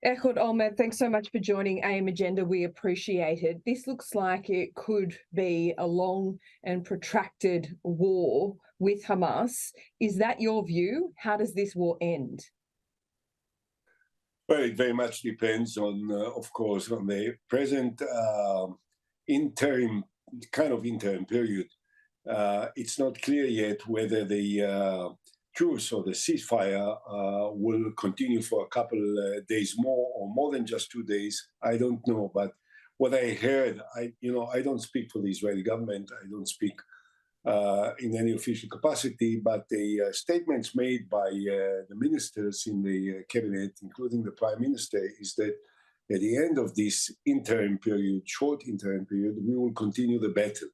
Ehud Olmert, thanks so much for joining AM Agenda. We appreciate it. This looks like it could be a long and protracted war with Hamas. Is that your view? How does this war end? Well, it very much depends on, of course, on the present interim period. It's not clear yet whether the truce or the ceasefire will continue for a couple days more or more than just 2 days. I don't know, but what I heard, I don't speak for the Israeli government. I don't speak in any official capacity, but the statements made by the ministers in the cabinet, including the prime minister, is that at the end of this interim period, short interim period, we will continue the battle.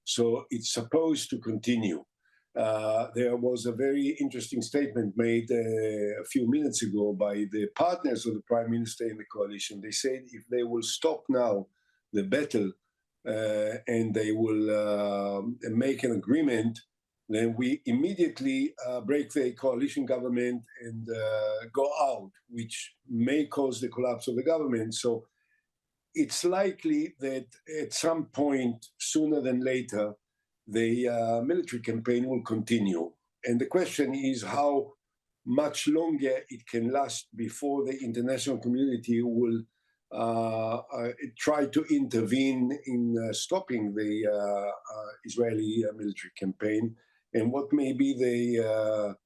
So it's supposed to continue. There was a very interesting statement made a few minutes ago by the partners of the prime minister in the coalition. They said if they will stop now the battle and they will make an agreement, then we immediately break the coalition government and go out, which may cause the collapse of the government. So it's likely that at some point, sooner than later, the military campaign will continue. And the question is how much longer it can last before the international community will try to intervene in stopping the Israeli military campaign, and what may be the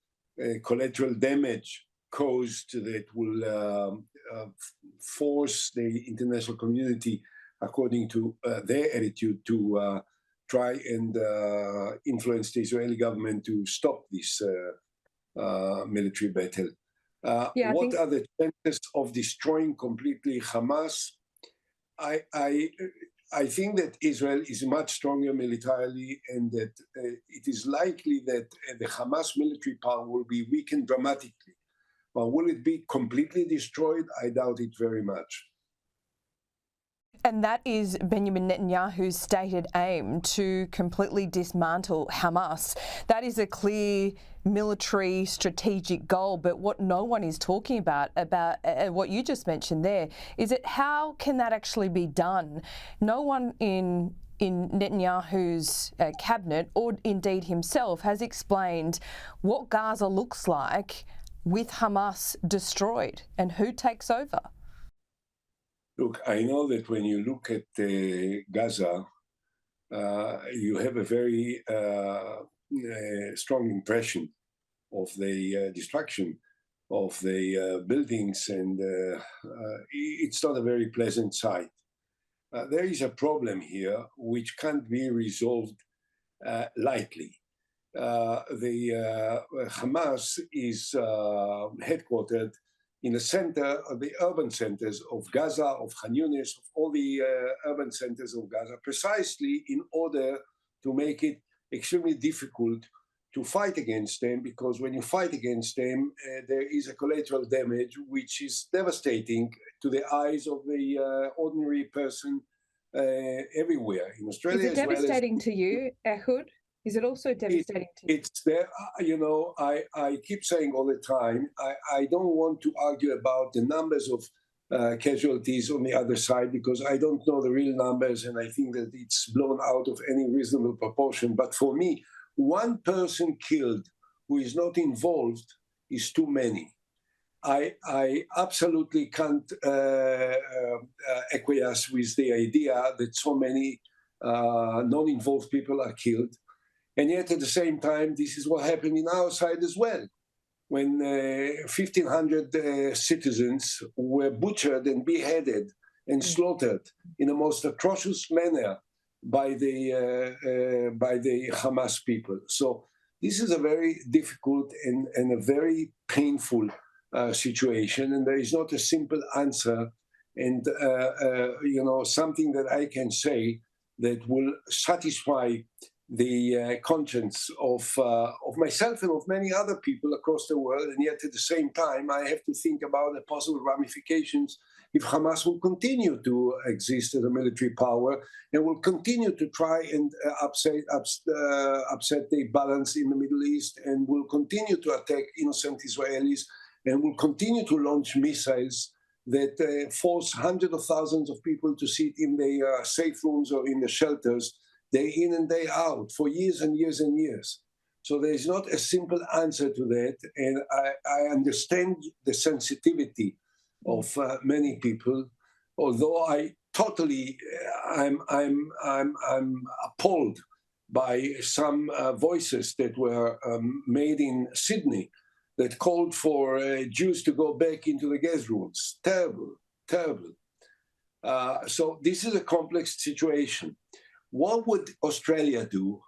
collateral damage caused that will force the international community, according to their attitude, to try and influence the Israeli government to stop this military battle. What are the chances of destroying completely Hamas? I think that Israel is much stronger militarily, and that it is likely that the Hamas military power will be weakened dramatically. But will it be completely destroyed? I doubt it very much. And that is Benjamin Netanyahu's stated aim, to completely dismantle Hamas. That is a clear military strategic goal. But what no one is talking about what you just mentioned there, is that how can that actually be done? No one in Netanyahu's cabinet, or indeed himself, has explained what Gaza looks like with Hamas destroyed and who takes over. Look, I know that when you look at Gaza, you have a very strong impression of the destruction of the buildings, and it's not a very pleasant sight. There is a problem here which can't be resolved lightly. The Hamas is headquartered in the center of the urban centers of Gaza, of Khan Yunis, of all the urban centers of Gaza, precisely in order to make it extremely difficult to fight against them, because when you fight against them, there is a collateral damage which is devastating to the eyes of the ordinary person everywhere in Australia. Is it devastating to you, Ehud? Is it also devastating to you? It's there, I keep saying all the time, I don't want to argue about the numbers of casualties on the other side, because I don't know the real numbers, and I think that it's blown out of any reasonable proportion. But for me, one person killed who is not involved is too many. I absolutely can't acquiesce with the idea that so many non-involved people are killed. And yet, at the same time, this is what happened in our side as well, when 1,500 citizens were butchered and beheaded and slaughtered in the most atrocious manner by the Hamas people. So this is a very difficult and a very painful situation, and there is not a simple answer, and something that I can say that will satisfy the conscience of myself and of many other people across the world. And yet at the same time, I have to think about the possible ramifications if Hamas will continue to exist as a military power and will continue to try and upset the balance in the Middle East, and will continue to attack innocent Israelis, and will continue to launch missiles that force hundreds of thousands of people to sit in their safe rooms or in the shelters day in and day out for years and years and years. So there is not a simple answer to that, and I understand the sensitivity of many people, although I totally, I'm appalled by some voices that were made in Sydney that called for Jews to go back into the gas rooms. Terrible, terrible. So this is a complex situation. What would Australia do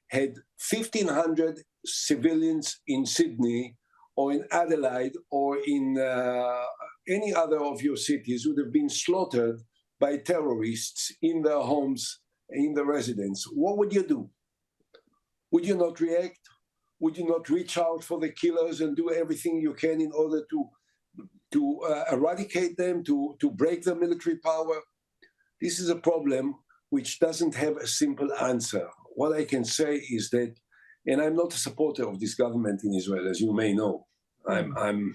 had 1,500 civilians in Sydney or in Adelaide or in any other of your cities would have been slaughtered by terrorists in their homes, in their residence? What would you do? Would you not react? Would you not reach out for the killers and do everything you can in order to eradicate them, to break their military power? This is a problem which doesn't have a simple answer. What I can say is that, and I'm not a supporter of this government in Israel, as you may know. I'm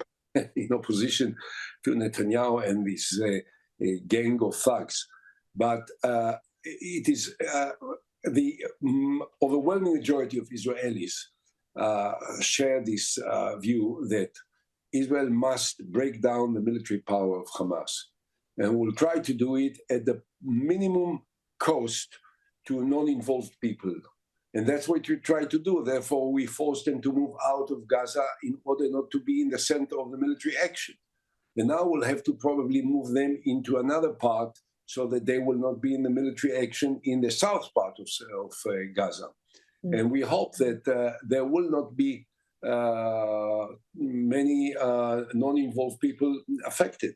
in opposition to Netanyahu and this gang of thugs. But it is the overwhelming majority of Israelis share this view that Israel must break down the military power of Hamas. And will try to do it at the minimum cost to non-involved people. And that's what we try to do. Therefore, we force them to move out of Gaza in order not to be in the center of the military action. And now we'll have to probably move them into another part so that they will not be in the military action in the south part of Gaza. Mm-hmm. And we hope that there will not be many non-involved people affected.